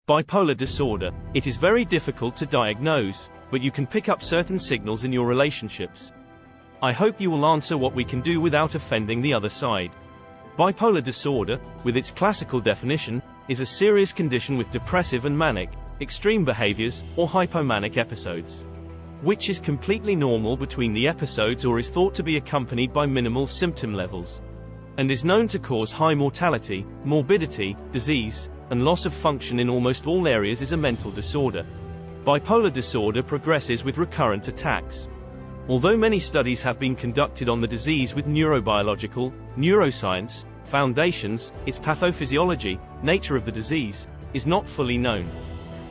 Bipolar disorder. It is very difficult to diagnose, but you can pick up certain signals in your relationships. I hope you will answer what we can do without offending the other side. Bipolar disorder, with its classical definition, is a serious condition with depressive and manic, extreme behaviors, or hypomanic episodes, which is completely normal between the episodes or is thought to be accompanied by minimal symptom levels, and is known to cause high mortality, morbidity, disease, and loss of function in almost all areas. Is a mental disorder. Bipolar disorder progresses with recurrent attacks. Although many studies have been conducted on the disease with neurobiological, neuroscience, foundations, its pathophysiology, nature of the disease, is not fully known.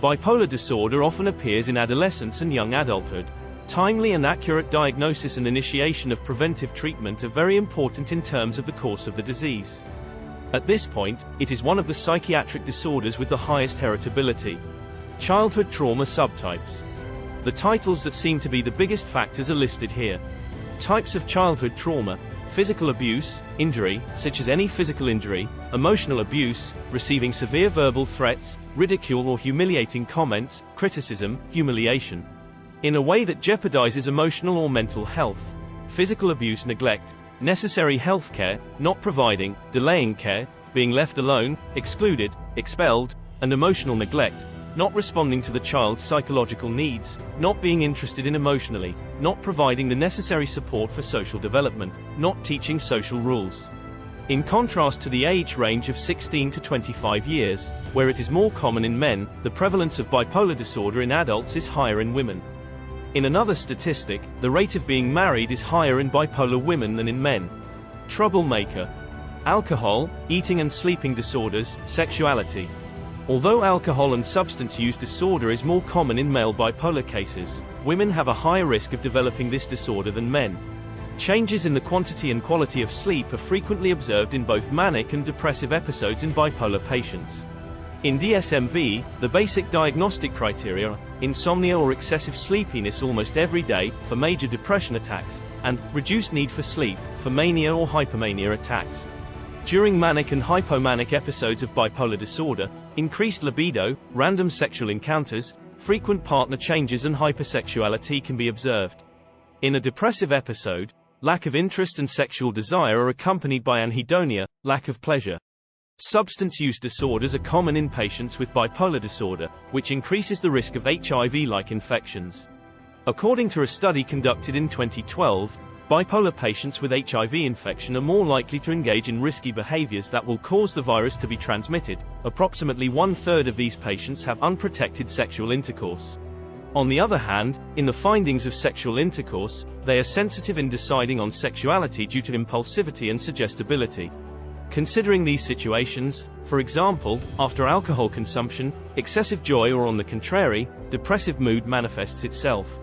Bipolar disorder often appears in adolescence and young adulthood. Timely and accurate diagnosis and initiation of preventive treatment are very important in terms of the course of the disease. At this point, it is one of the psychiatric disorders with the highest heritability. Childhood trauma subtypes. The titles that seem to be the biggest factors are listed here. Types of childhood trauma: physical abuse, injury, such as any physical injury; emotional abuse, receiving severe verbal threats, ridicule or humiliating comments, criticism, humiliation, in a way that jeopardizes emotional or mental health; physical abuse, neglect, necessary health care, not providing, delaying care, being left alone, excluded, expelled; and emotional neglect, not responding to the child's psychological needs, not being interested in emotionally, not providing the necessary support for social development, not teaching social rules. In contrast to the age range of 16 to 25 years, where it is more common in men, the prevalence of bipolar disorder in adults is higher in women. In another statistic, the rate of being married is higher in bipolar women than in men. Troublemaker. Alcohol, eating and sleeping disorders, sexuality. Although alcohol and substance use disorder is more common in male bipolar cases, women have a higher risk of developing this disorder than men. Changes in the quantity and quality of sleep are frequently observed in both manic and depressive episodes in bipolar patients. In DSM-V, the basic diagnostic criteria are insomnia or excessive sleepiness almost every day, for major depression attacks, and reduced need for sleep, for mania or hypomania attacks. During manic and hypomanic episodes of bipolar disorder, increased libido, random sexual encounters, frequent partner changes and hypersexuality can be observed. In a depressive episode, lack of interest and sexual desire are accompanied by anhedonia, lack of pleasure. Substance use disorders are common in patients with bipolar disorder, which increases the risk of HIV-like infections. According to a study conducted in 2012, bipolar patients with HIV infection are more likely to engage in risky behaviors that will cause the virus to be transmitted. Approximately 1/3 of these patients have unprotected sexual intercourse. On the other hand, in the findings of sexual intercourse, they are sensitive in deciding on sexuality due to impulsivity and suggestibility. Considering these situations, for example, after alcohol consumption, excessive joy, or on the contrary, depressive mood manifests itself.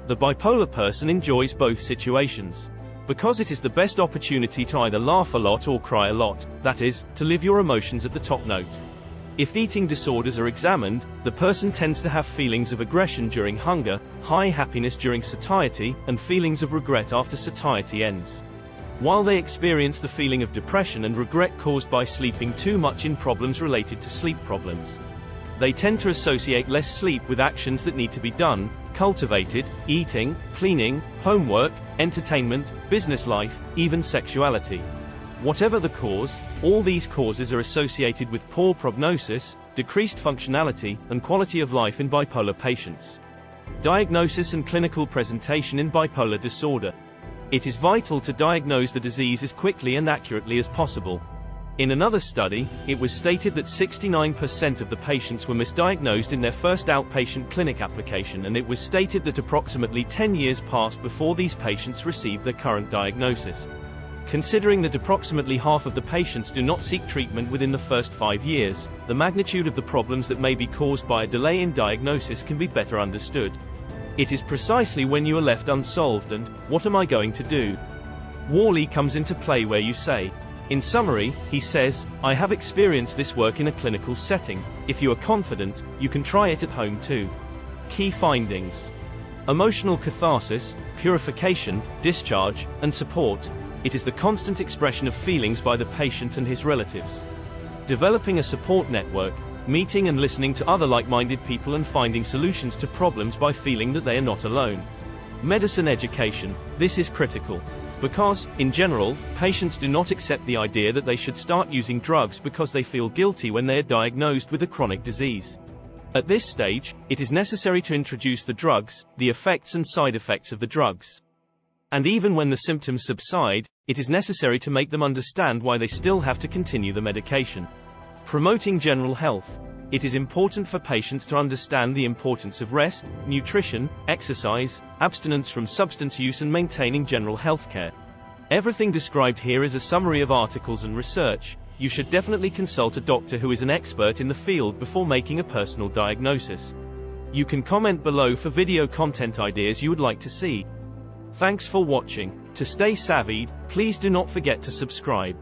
The bipolar person enjoys both situations, because it is the best opportunity to either laugh a lot or cry a lot, that is, to live your emotions at the top note. If eating disorders are examined, the person tends to have feelings of aggression during hunger, high happiness during satiety, and feelings of regret after satiety ends. While they experience the feeling of depression and regret caused by sleeping too much in problems related to sleep problems, they tend to associate less sleep with actions that need to be done: cultivated, eating, cleaning, homework, entertainment, business life, even sexuality. Whatever the cause, all these causes are associated with poor prognosis, decreased functionality, and quality of life in bipolar patients. Diagnosis and clinical presentation in bipolar disorder. It is vital to diagnose the disease as quickly and accurately as possible. In another study, it was stated that 69% of the patients were misdiagnosed in their first outpatient clinic application, and it was stated that approximately 10 years passed before these patients received their current diagnosis. Considering that approximately half of the patients do not seek treatment within the first 5 years, the magnitude of the problems that may be caused by a delay in diagnosis can be better understood. It is precisely when you are left unsolved and, "What am I going to do?" Worley comes into play, where you say. In summary, he says, "I have experienced this work in a clinical setting. If you are confident, you can try it at home too." Key findings: emotional catharsis, purification, discharge, and support. It is the constant expression of feelings by the patient and his relatives. Developing a support network, meeting and listening to other like-minded people and finding solutions to problems by feeling that they are not alone. Medicine education. This is critical. Because, in general, patients do not accept the idea that they should start using drugs because they feel guilty when they are diagnosed with a chronic disease. At this stage, it is necessary to introduce the drugs, the effects and side effects of the drugs. And even when the symptoms subside, it is necessary to make them understand why they still have to continue the medication. Promoting general health. It is important for patients to understand the importance of rest, nutrition, exercise, abstinence from substance use and maintaining general health care. Everything described here is a summary of articles and research. You should definitely consult a doctor who is an expert in the field before making a personal diagnosis. You can comment below for video content ideas you would like to see. Thanks for watching. To stay savvied, please do not forget to subscribe.